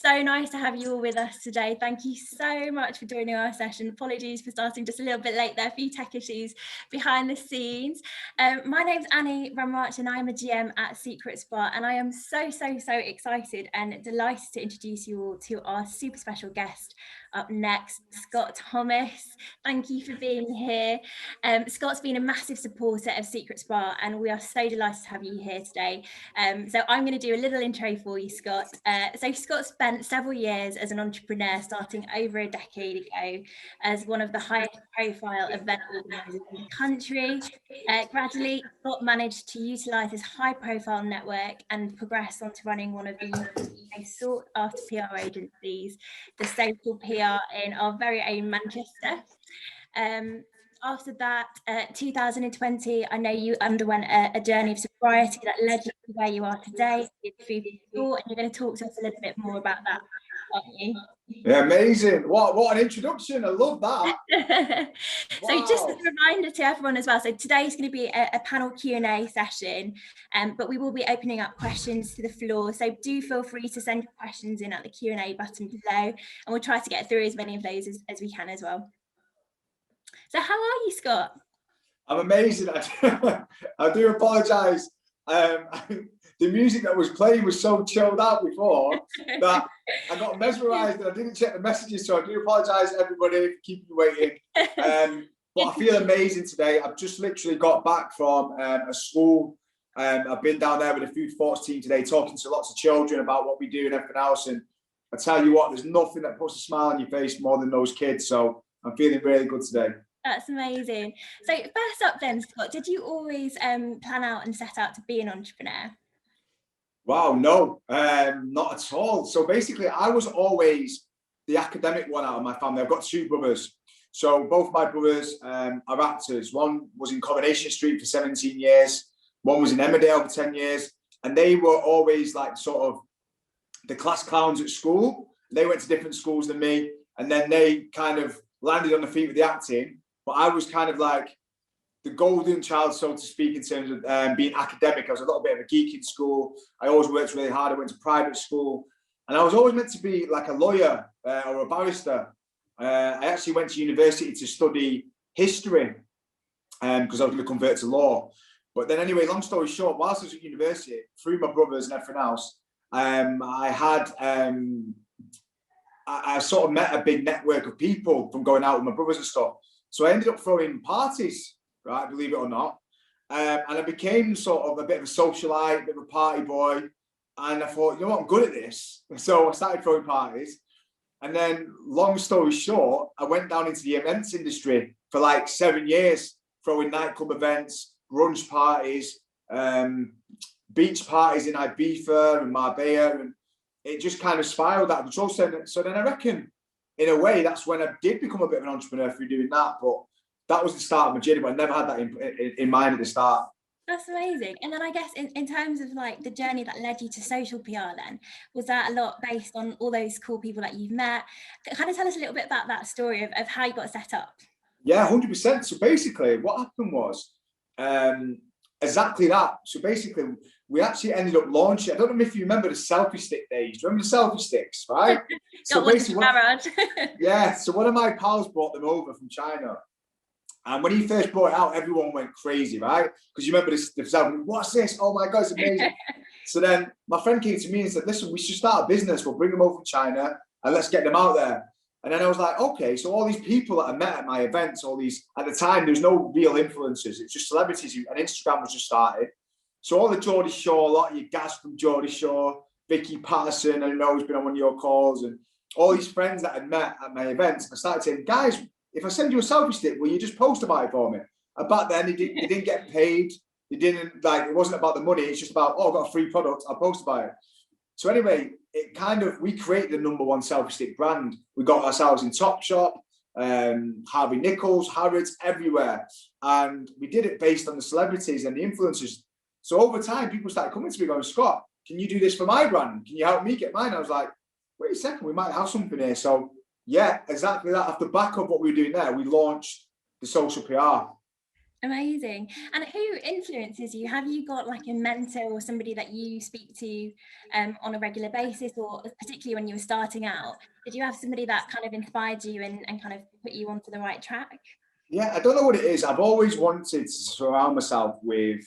so nice to have you all with us today. Thank you so much for joining our session. Apologies for starting just a little bit late there, a few tech issues behind the scenes. My name's Annie Ramrach and I'm a GM at Secret Spa, and I am so excited and delighted to introduce you all to our super special guest up next, Scott Thomas. Thank you for being here. Scott's been a massive supporter of Secret Spa, and we are so delighted to have you here today. So I'm going to do a little intro for you, Scott. So Scott spent several years as an entrepreneur, starting over a decade ago as one of the highest profile event organisers in the country. Gradually, Scott managed to utilise his high profile network and progress onto running one of the most sought after PR agencies, the Social PR in our very own Manchester. After that, 2020, I know you underwent a journey of sobriety that led you to where you are today with food for thought, and you're going to talk to us a little bit more about that, aren't you? Yeah, amazing. What an introduction. I love that. So just as a reminder to everyone as well, so today's going to be a panel Q&A session, but we will be opening up questions to the floor. So do feel free to send your questions in at the Q&A button below, and we'll try to get through as many of those as we can as well. So how are you, Scott? I'm amazing. I do apologise. The music that was playing was so chilled out before that I got mesmerised and I didn't check the messages. So I do apologise, everybody, for keeping you waiting. But I feel amazing today. I've just literally got back from a school. I've been down there with the food thoughts team today, talking to lots of children about what we do and everything else. And I tell you what, there's nothing that puts a smile on your face more than those kids. So I'm feeling really good today. That's amazing. So first up then, Scott, did you always plan out and set out to be an entrepreneur? Wow, no, not at all. So basically, I was always the academic one out of my family. I've got two brothers. So both my brothers are actors. One was in Coronation Street for 17 years. One was in Emmerdale for 10 years. And they were always like sort of the class clowns at school. They went to different schools than me. And then they kind of landed on the feet with the acting. But I was kind of like the golden child, so to speak, in terms of being academic. I was a little bit of a geek in school. I always worked really hard. I went to private school. And I was always meant to be like a lawyer or a barrister. I actually went to university to study history because I was going to convert to law. But then anyway, long story short, whilst I was at university, through my brothers and everything else, I sort of met a big network of people from going out with my brothers and stuff. So I ended up throwing parties, right, believe it or not. And I became sort of a bit of a socialite, a bit of a party boy. And I thought, you know what, I'm good at this. So I started throwing parties. And then, long story short, I went down into the events industry for like 7 years, throwing nightclub events, brunch parties, beach parties in Ibiza and Marbella. And it just kind of spiraled out of control. So then I reckon, in a way, that's when I did become a bit of an entrepreneur through doing that. But that was the start of my journey, but I never had that in mind at the start. That's amazing. And then I guess in terms of like the journey that led you to social PR then, was that a lot based on all those cool people that you've met? Kind of tell us a little bit about that story of how you got set up. Yeah, 100%. So basically what happened was exactly that. So basically we actually ended up launching, I don't know if you remember the selfie stick days. Do you remember the selfie sticks, right? So basically, yeah, so one of my pals brought them over from China. And when he first brought it out, everyone went crazy, right? Because you remember this, what's this? Oh my God, it's amazing. So then my friend came to me and said, listen, we should start a business. We'll bring them over from China and let's get them out there. And then I was like, okay, so all these people that I met at my events, all these, at the time, there's no real influencers. It's just celebrities and Instagram was just started. So all the Geordie Shore, a lot of you guys from Geordie Shore, Vicky Patterson, I know has been on one of your calls, and all these friends that I'd met at my events, I started saying, guys, if I send you a selfie stick, will you just post about it for me? And back then, they didn't get paid. They didn't, like, it wasn't about the money. It's just about, oh, I've got a free product, I'll post about it. So anyway, it kind of, we created the #1 selfie stick brand. We got ourselves in Topshop, Harvey Nichols, Harrods, everywhere. And we did it based on the celebrities and the influencers. So over time, people started coming to me going, Scott, can you do this for my brand? Can you help me get mine? I was like, wait a second, we might have something here. So yeah, exactly that. Off the back of what we were doing there, we launched the social PR. Amazing. And who influences you? Have you got like a mentor or somebody that you speak to on a regular basis, or particularly when you were starting out? Did you have somebody that kind of inspired you and kind of put you onto the right track? Yeah, I don't know what it is. I've always wanted to surround myself with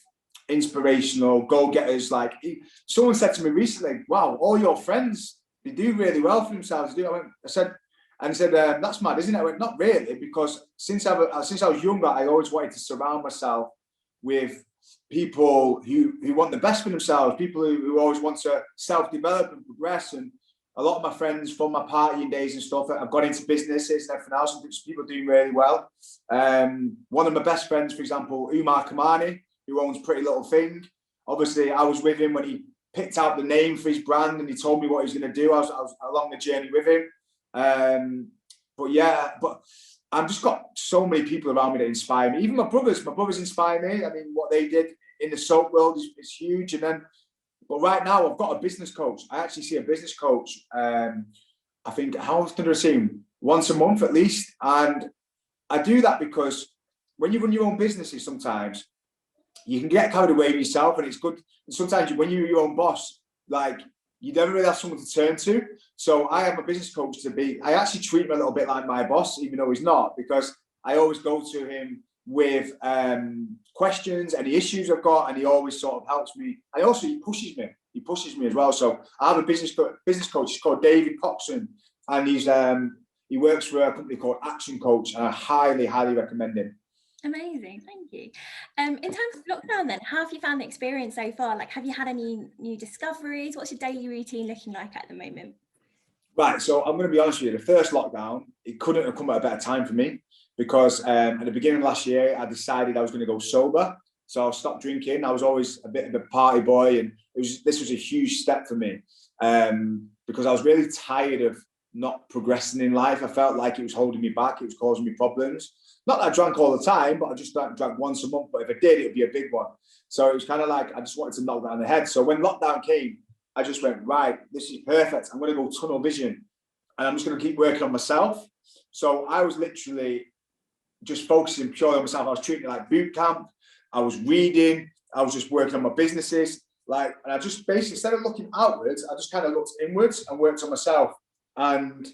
inspirational go-getters. Like someone said to me recently, wow, all your friends, they do really well for themselves. I said, that's mad, isn't it? I went, not really, because since I was younger, I always wanted to surround myself with people who want the best for themselves, people who always want to self-develop and progress. And a lot of my friends from my partying days and stuff, I've got into businesses and everything else, and people doing really well. One of my best friends, for example, Umar Kamani, who owns Pretty Little Thing. Obviously, I was with him when he picked out the name for his brand and he told me what he was going to do. I was along the journey with him. But I've just got so many people around me that inspire me. Even my brothers inspire me. I mean, what they did in the soap world is huge. But right now I've got a business coach. I actually see a business coach. I think, how often do I see him? Once a month at least. And I do that because when you run your own businesses, sometimes you can get carried away with yourself, and it's good. And sometimes when you're your own boss, like you never really have someone to turn to. So I have a business coach I actually treat him a little bit like my boss, even though he's not, because I always go to him with questions, any issues I've got, and he always sort of helps me. And also he pushes me as well. So I have a business coach. He's called David Coxon, and he works for a company called Action Coach, and I highly recommend him. Amazing, thank you. In terms of lockdown then, how have you found the experience so far? Like, have you had any new discoveries? What's your daily routine looking like at the moment? Right, so I'm going to be honest with you. The first lockdown, it couldn't have come at a better time for me, because at the beginning of last year, I decided I was going to go sober. So I stopped drinking. I was always a bit of a party boy, and this was a huge step for me, because I was really tired of not progressing in life. I felt like it was holding me back. It was causing me problems. Not that I drank all the time, but I just drank once a month. But if I did, it would be a big one. So it was kind of like I just wanted to knock that on the head. So when lockdown came, I just went, right, this is perfect. I'm going to go tunnel vision, and I'm just going to keep working on myself. So I was literally just focusing purely on myself. I was treating it like boot camp. I was reading. I was just working on my businesses. And I just basically, instead of looking outwards, I just kind of looked inwards and worked on myself. And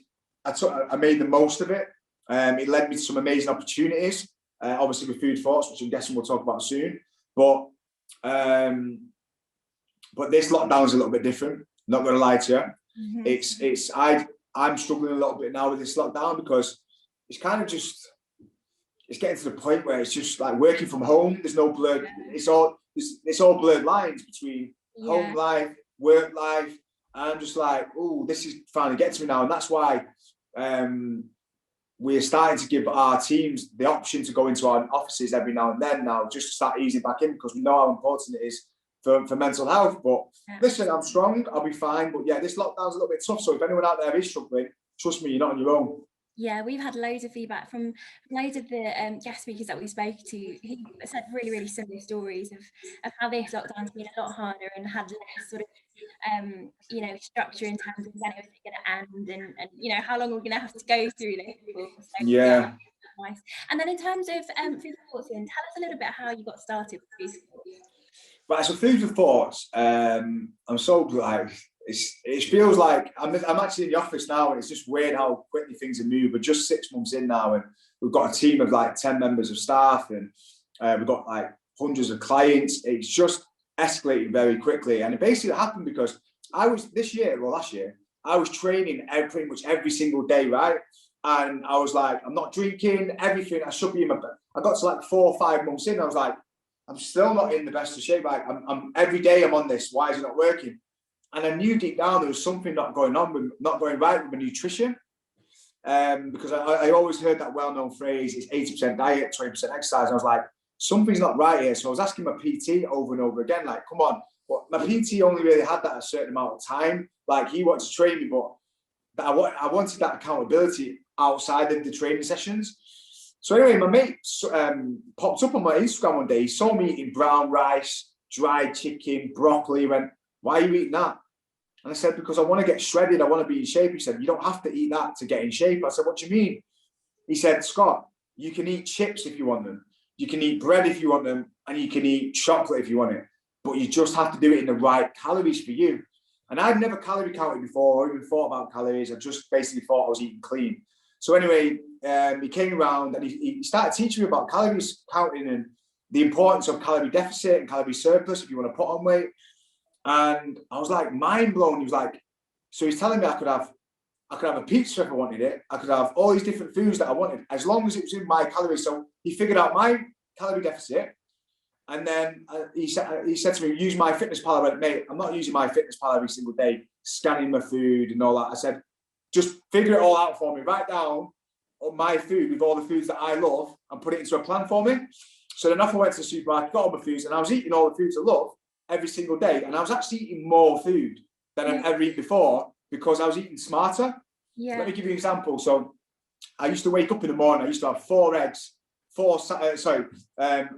I made the most of it. It led me to some amazing opportunities, obviously with Food Thoughts, which I'm guessing we'll talk about soon. But this lockdown is a little bit different. Not going to lie to you. Mm-hmm. I'm struggling a little bit now with this lockdown, because it's kind of just, it's getting to the point where it's just like working from home. There's no blurred. It's all blurred lines between home life, work life. And I'm just like, oh, this is finally getting to me now, and that's why we're starting to give our teams the option to go into our offices every now and then now, just to start easing back in, because we know how important it is for mental health. But listen, I'm strong, I'll be fine. But yeah, this lockdown's a little bit tough. So if anyone out there is struggling, trust me, you're not on your own. Yeah, we've had loads of feedback from loads of the guest speakers that we spoke to, who said really similar stories of how this lockdown's been a lot harder and had less sort of structure in terms of when it was going to end, and how long we're going to have to go through this. So, yeah. Nice. And then in terms of Food for Thoughts, tell us a little bit how you got started with Food for Thoughts. Right, so Food for Thoughts, I'm so glad. It feels like I'm actually in the office now, and it's just weird how quickly things have moved. We're just 6 months in now, and we've got a team of like 10 members of staff, and we've got like hundreds of clients. It's just escalated very quickly, and it basically happened because last year, I was training pretty much every single day, right? And I was like, I'm not drinking, everything. I should be in my bed. I got to like 4 or 5 months in, I was like, I'm still not in the best of shape. Like I'm every day I'm on this. Why is it not working? And I knew deep down there was something not going right with my nutrition. Because I always heard that well-known phrase, it's 80% diet, 20% exercise. And I was like, something's not right here. So I was asking my PT over and over again, like, come on. But my PT only really had that a certain amount of time. Like, he wanted to train me, but I wanted that accountability outside of the training sessions. So anyway, my mate popped up on my Instagram one day. He saw me eating brown rice, dried chicken, broccoli. He went, why are you eating that? And I said, because I want to get shredded. I want to be in shape. He said, you don't have to eat that to get in shape. I said, what do you mean? He said, Scott, you can eat chips if you want them. You can eat bread if you want them, and you can eat chocolate if you want it. But you just have to do it in the right calories for you. And I'd never calorie counted before or even thought about calories. I just basically thought I was eating clean. So anyway, he came around and he started teaching me about calories counting and the importance of calorie deficit and calorie surplus if you want to put on weight. And I was like mind blown. He was like, so he's telling me I could have a pizza if I wanted it. I could have all these different foods that I wanted, as long as it was in my calories. So he figured out my calorie deficit. And then he said to me, use MyFitnessPal. I went, mate, I'm not using MyFitnessPal every single day, scanning my food and all that. I said, just figure it all out for me. Write down my food with all the foods that I love and put it into a plan for me. So then off I went to the supermarket, got all my foods, and I was eating all the foods I love every single day. And I was actually eating more food than I'd ever eaten before because I was eating smarter. Yeah. Let me give you an example. So I used to wake up in the morning. I used to have 4 eggs, a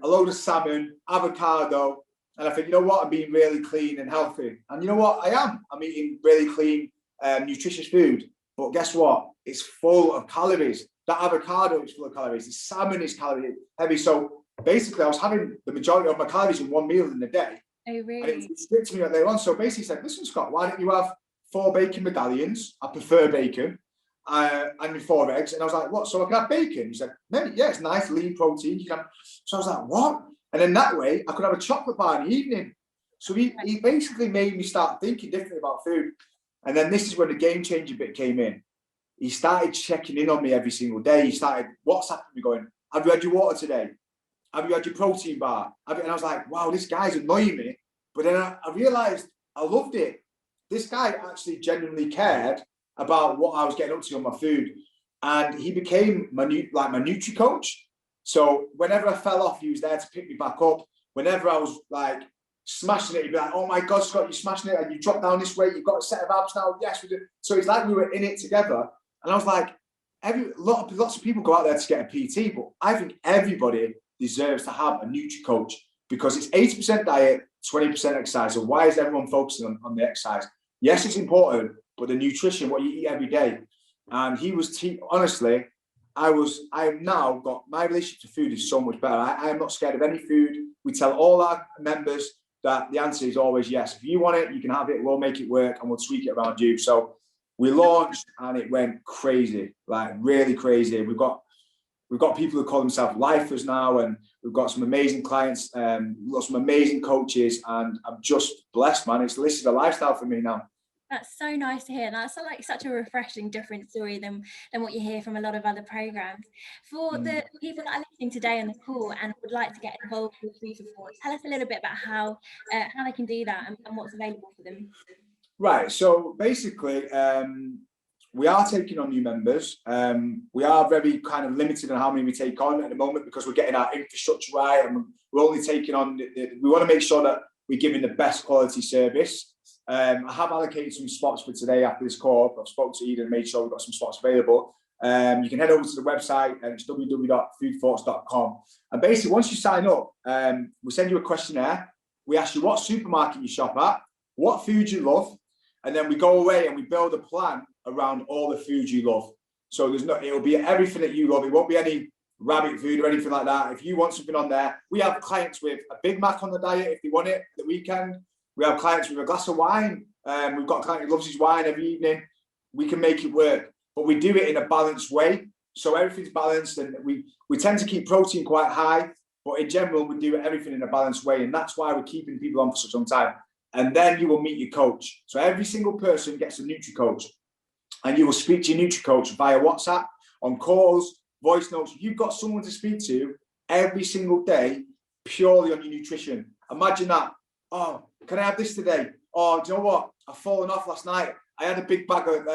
load of salmon, avocado. And I think, you know what? I'm being really clean and healthy. And you know what? I am. I'm eating really clean, nutritious food. But guess what? It's full of calories. That avocado is full of calories. The salmon is calorie heavy. So basically, I was having the majority of my calories in one meal in the day. Oh, really? And it restricted me later on. So basically, he said, listen, Scott, why don't you have 4 bacon medallions? I prefer bacon. And 4 eggs. And I was like, what? So I can have bacon? He said, mate, yeah, it's nice, lean protein. You can have... So I was like, what? And then that way, I could have a chocolate bar in the evening. So he basically made me start thinking differently about food. And then this is when the game changer bit came in. He started checking in on me every single day. He started WhatsApping me going, have you had your water today? Have you had your protein bar? And I was like, wow, this guy's annoying me. But then I realized I loved it. This guy actually genuinely cared about what I was getting up to on my food. And he became my Nutri coach. So whenever I fell off, he was there to pick me back up. Whenever I was like smashing it, he'd be like, oh my God, Scott, you're smashing it. And you dropped down this weight. You've got a set of abs now. Yes, we do. So it's like we were in it together. And I was like, lots of people go out there to get a PT, but I think everybody deserves to have a Nutri coach because it's 80% diet, 20% exercise. So why is everyone focusing on the exercise? Yes, it's important, but the nutrition, what you eat every day. And he was, honestly, I have now got, my relationship to food is so much better. I am not scared of any food. We tell all our members that the answer is always yes. If you want it, you can have it. We'll make it work and we'll tweak it around you. So we launched and it went crazy, like really crazy. We've got people who call themselves lifers now, and we've got some amazing clients, we've got some amazing coaches, and I'm just blessed, man. This is a lifestyle for me now. That's so nice to hear. That's like such a refreshing, different story than what you hear from a lot of other programs. For the people that are listening today on the call and would like to get involved with Food for Thought, tell us a little bit about how they can do that and what's available for them. Right. So basically, we are taking on new members. We are very kind of limited on how many we take on at the moment because we're getting our infrastructure right, and we're only taking on. We want to make sure that we're giving the best quality service. I have allocated some spots for today after this call. I've spoken to Eden and made sure we've got some spots available. You can head over to the website, and it's www.foodthoughts.com. And basically, once you sign up, we send you a questionnaire. We ask you what supermarket you shop at, what food you love, and then we go away and we build a plan around all the food you love. So it'll be everything that you love. It won't be any rabbit food or anything like that. If you want something on there, we have clients with a Big Mac on the diet if they want it the weekend. We have clients with a glass of wine. We've got a client who loves his wine every evening. We can make it work, but we do it in a balanced way. So everything's balanced, and we tend to keep protein quite high, but in general, we do everything in a balanced way. And that's why we're keeping people on for such a long time. And then you will meet your coach. So every single person gets a Nutri coach, and you will speak to your Nutri coach via WhatsApp, on calls, voice notes. You've got someone to speak to every single day, purely on your nutrition. Imagine that. Oh, can I have this today? Oh, do you know what? I've fallen off last night. I had a big bag of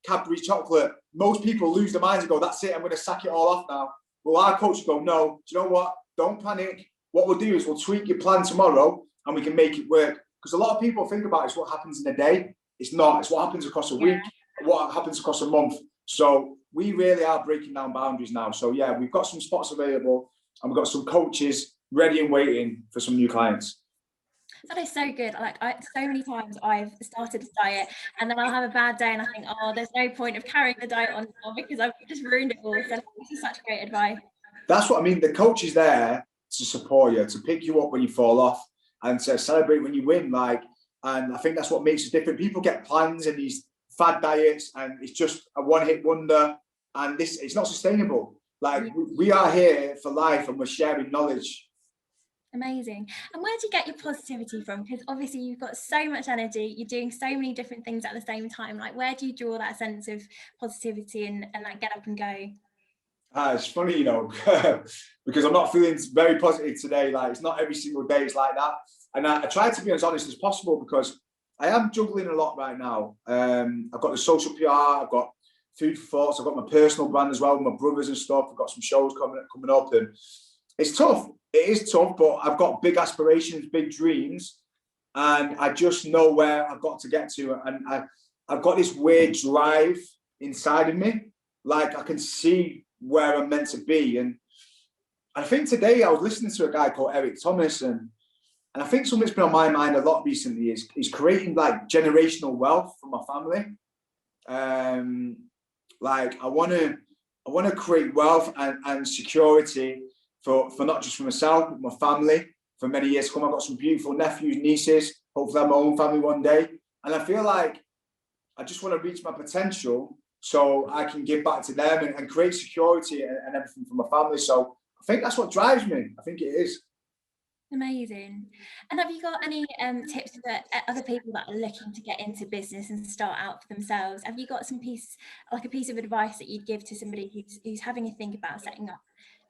Cadbury chocolate. Most people lose their minds and go, that's it, I'm going to sack it all off now. Well, our coach will go, no, do you know what? Don't panic. What we'll do is we'll tweak your plan tomorrow and we can make it work. Because a lot of people think about it's what happens in a day. It's not. It's what happens across a week, what happens across a month. So we really are breaking down boundaries now. So yeah, we've got some spots available and we've got some coaches ready and waiting for some new clients. That is so good. Like so many times I've started a diet and then I'll have a bad day and I think, oh, there's no point of carrying the diet on because I've just ruined it all. So this is such great advice. That's what I mean. The coach is there to support you, to pick you up when you fall off, and to celebrate when you win. Like, and I think that's what makes us different. People get plans and these fad diets, and it's just a one-hit wonder, and it's not sustainable. Like, we are here for life, and we're sharing knowledge. Amazing. And where do you get your positivity from? Because obviously you've got so much energy, you're doing so many different things at the same time. Like, where do you draw that sense of positivity and like get up and go? It's funny, you know, because I'm not feeling very positive today. Like, it's not every single day it's like that. And I try to be as honest as possible, because I am juggling a lot right now. I've got the social PR, I've got Food for Thoughts, I've got my personal brand as well with my brothers and stuff. I've got some shows coming up, and it's tough. It is tough, but I've got big aspirations, big dreams, and I just know where I've got to get to. And I've got this weird drive inside of me. Like, I can see where I'm meant to be. And I think today I was listening to a guy called Eric Thomas, and I think something that's been on my mind a lot recently is creating like generational wealth for my family. Like, I want to create wealth and security for not just for myself, but my family for many years to come. I've got some beautiful nephews, nieces, hopefully have my own family one day. And I feel like I just want to reach my potential so I can give back to them and create security and everything for my family. So I think that's what drives me. I think it is. Amazing. And have you got any tips for other people that are looking to get into business and start out for themselves? Have you got a piece of advice that you'd give to somebody who's having a think about setting up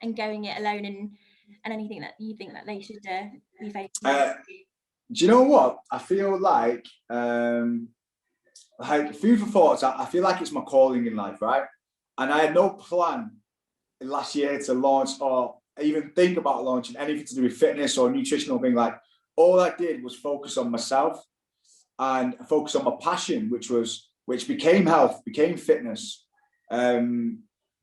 and going it alone, and anything that you think that they should be facing? Do you know what? I feel like Food for Thoughts, I feel like it's my calling in life, right? And I had no plan last year to launch or even think about launching anything to do with fitness or nutritional thing. Like, all I did was focus on myself and focus on my passion, which became health, became fitness,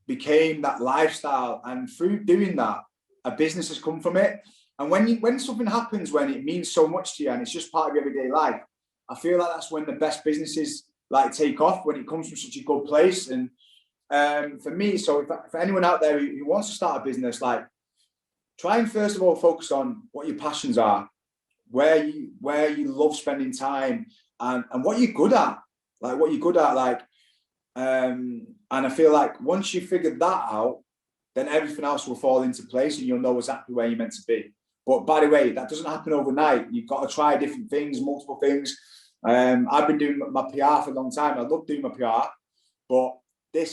became that lifestyle. And through doing that, a business has come from it. And when something happens, when it means so much to you and it's just part of your everyday life, I feel like that's when the best businesses like take off, when it comes from such a good place. And for me, so for anyone out there who wants to start a business, like, try and first of all focus on what your passions are, where you love spending time, and what you're good at, and I feel like once you figure that out, then everything else will fall into place and you'll know exactly where you're meant to be. But by the way, that doesn't happen overnight. You've got to try different things, multiple things. I've been doing my PR for a long time. I love doing my PR, but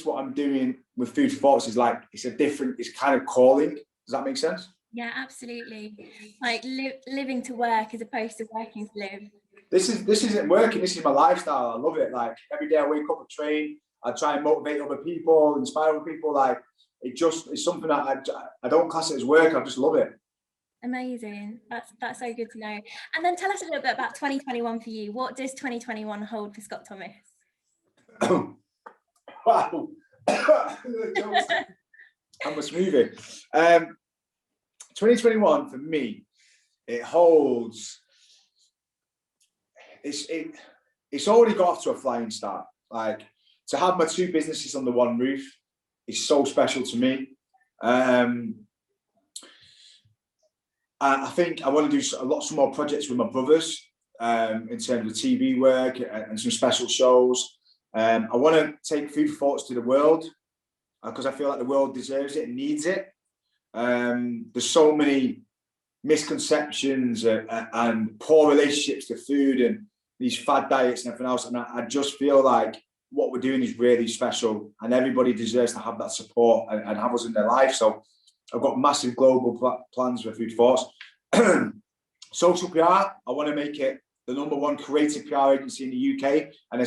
what I'm doing with Food for Thoughts is like, it's kind of calling. Does that make sense? Yeah, absolutely. Like living to work as opposed to working to live. This isn't working. This is my lifestyle. I love it. Like, every day I wake up and train. I try and motivate other people, inspire other people. Like, it's something that I don't class it as work. I just love it. Amazing. That's so good to know. And then tell us a little bit about 2021 for you. What does 2021 hold for Scott Thomas? Wow. I'm a smoothie. 2021 for me, it holds. It's already got off to a flying start. Like, to have my two businesses under one roof is so special to me. I think I want to do some more projects with my brothers in terms of TV work and some special shows. I want to take Food for Thoughts to the world because I feel like the world deserves it and needs it. There's so many misconceptions and poor relationships to food and these fad diets and everything else. And I just feel like what we're doing is really special and everybody deserves to have that support and have us in their life. So I've got massive global plans for Food for Thoughts. Social PR, I want to make it the #1 creative PR agency in the UK and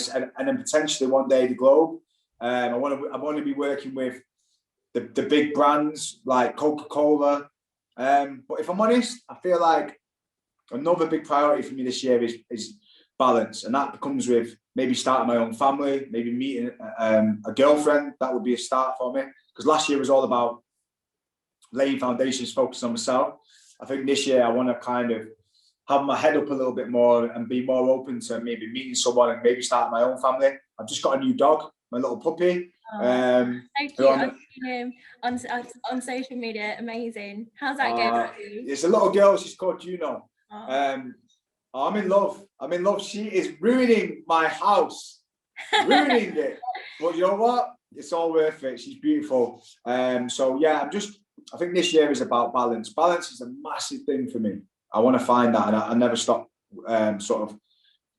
then potentially one day the globe. I want to be working with the big brands like Coca-Cola. But if I'm honest, I feel like another big priority for me this year is balance. And that comes with maybe starting my own family, maybe meeting a girlfriend. That would be a start for me. Because last year was all about laying foundations, focusing on myself. I think this year I want to kind of have my head up a little bit more and be more open to maybe meeting someone and maybe starting my own family. I've just got a new dog, my little puppy. So cute. I've seen him on social media. Amazing. How's that going? It's a little girl. She's called Juno. Oh. I'm in love. I'm in love. She is ruining my house, ruining it. But you know what? It's all worth it. She's beautiful. So yeah, I think this year is about balance. Balance is a massive thing for me. I want to find that, and I never stop sort of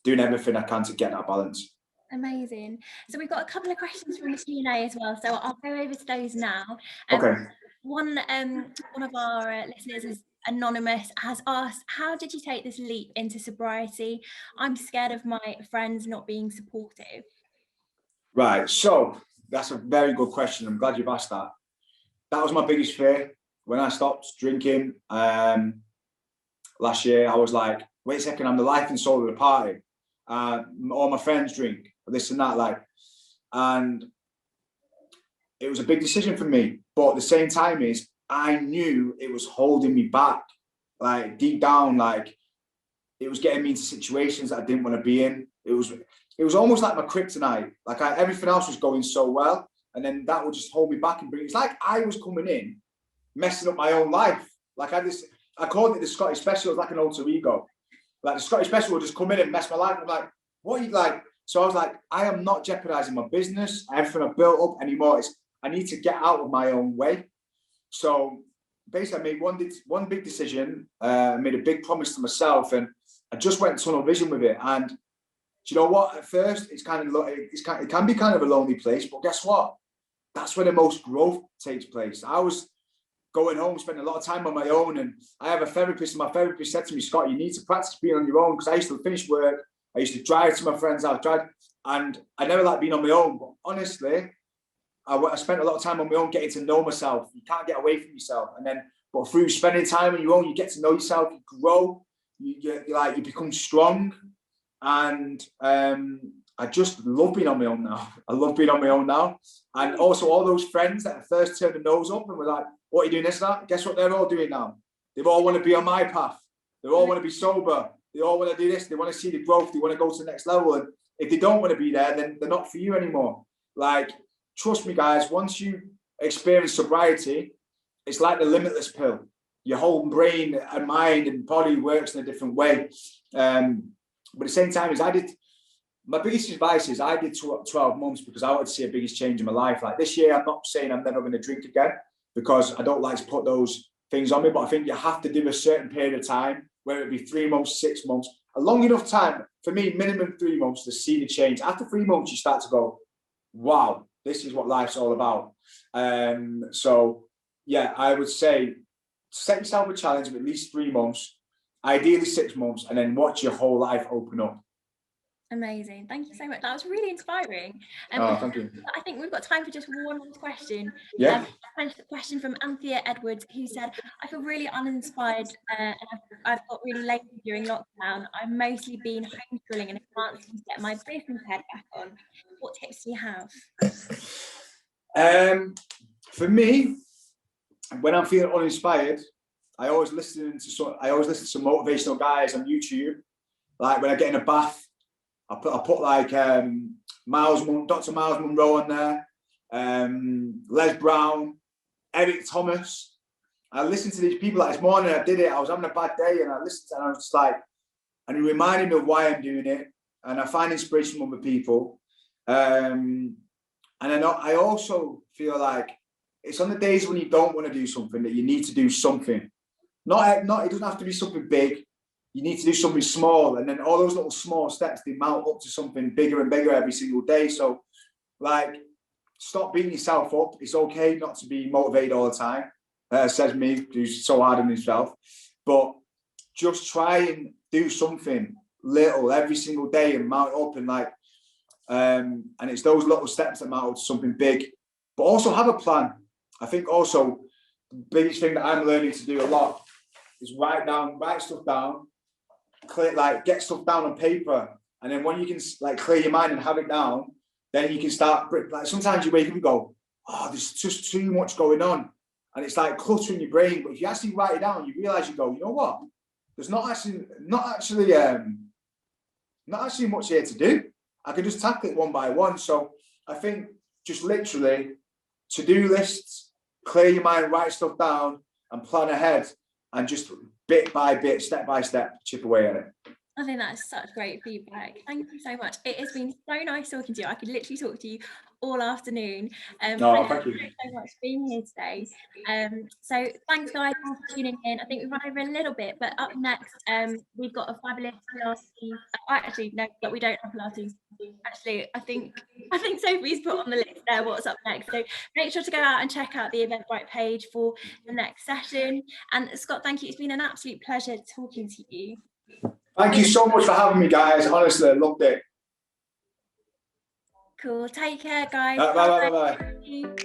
doing everything I can to get that balance. Amazing. So we've got a couple of questions from the Q&A as well. So I'll go over to those now. Okay. One of our listeners is anonymous, has asked, how did you take this leap into sobriety? I'm scared of my friends not being supportive. Right. So that's a very good question. I'm glad you've asked that. That was my biggest fear when I stopped drinking last year. I was like, wait a second, I'm the life and soul of the party. All my friends drink, this and that, and it was a big decision for me. But at the same time I knew it was holding me back, deep down, it was getting me into situations that I didn't want to be in. It was almost like my kryptonite. Everything else was going so well, and then that would just hold me back and bring. It's like I was coming in, messing up my own life. I called it the Scottish Special. It was like an alter ego. The Scottish Special would just come in and mess my life. I'm like, what are you like? So I was like, I am not jeopardizing my business, everything I've built up anymore. I need to get out of my own way. So basically, I made one big decision. I made a big promise to myself, and I just went tunnel vision with it. And do you know what? At first, it can be kind of a lonely place, but guess what? That's where the most growth takes place. I was going home, spending a lot of time on my own, and I have a therapist, and my therapist said to me, Scott, you need to practice being on your own, because I used to finish work, I used to drive to my friends' house, and I never liked being on my own. But honestly, I spent a lot of time on my own, getting to know myself. You can't get away from yourself. But through spending time on your own, you get to know yourself, you grow, you become strong. And I just love being on my own now. I love being on my own now. And also all those friends that at first turned the nose up and were like, what are you doing this and that? Guess what they're all doing now? They all want to be on my path. They all want to be sober. They all want to do this. They want to see the growth. They want to go to the next level. And if they don't want to be there, then they're not for you anymore. Trust me, guys, once you experience sobriety, it's like the limitless pill. Your whole brain and mind and body works in a different way. But at the same time, my biggest advice is I did 12 months because I wanted to see a biggest change in my life. This year, I'm not saying I'm never going to drink again, because I don't like to put those things on me, but I think you have to do a certain period of time, whether it be 3 months, 6 months, a long enough time, for me, minimum 3 months to see the change. After 3 months, you start to go, wow, this is what life's all about. So yeah, I would say set yourself a challenge of at least 3 months, ideally 6 months, and then watch your whole life open up. Amazing. Thank you so much. That was really inspiring. Thank you. I think we've got time for just one more question. Yeah. A question from Anthea Edwards, who said, I feel really uninspired and I've got really lazy during lockdown. I've mostly been homeschooling and I can't seem to get my business head back on. What tips do you have? For me, when I'm feeling uninspired, I always listen to some motivational guys on YouTube. When I get in a bath, I put Dr. Miles Monroe on there, Les Brown, Eric Thomas. I listened to these people. This morning I did it. I was having a bad day, and I listened to it, and I was just and it reminded me of why I'm doing it. And I find inspiration from other people. And I also feel like it's on the days when you don't want to do something that you need to do something. It doesn't have to be something big. You need to do something small, and then all those little small steps, they mount up to something bigger and bigger every single day. So stop beating yourself up. It's okay not to be motivated all the time, says me, who's so hard on himself. But just try and do something little every single day and mount up, and it's those little steps that mount up to something big. But also have a plan. I think also the biggest thing that I'm learning to do a lot is write stuff down. Get stuff down on paper, and then when you can clear your mind and have it down, then you can start. Sometimes you wake up and go, oh, there's just too much going on, and it's cluttering your brain. But if you actually write it down, you realize, you go, you know what? There's not actually much here to do. I can just tackle it one by one. So I think just literally to-do lists, clear your mind, write stuff down and plan ahead, and just bit by bit, step by step, chip away at it. I think that's such great feedback. Thank you so much. It has been so nice talking to you. I could literally talk to you all afternoon. Thank you so much for being here today. So thanks guys for tuning in. I think we've run over a little bit, but up next we've got a fabulous Pilates. Actually, no, but we don't have Pilates. Actually, I think Sophie's put on the list there what's up next. So make sure to go out and check out the Eventbrite page for the next session. And Scott, thank you. It's been an absolute pleasure talking to you. Thank you so much for having me, guys. Honestly, I loved it. Cool. Take care, guys. Bye.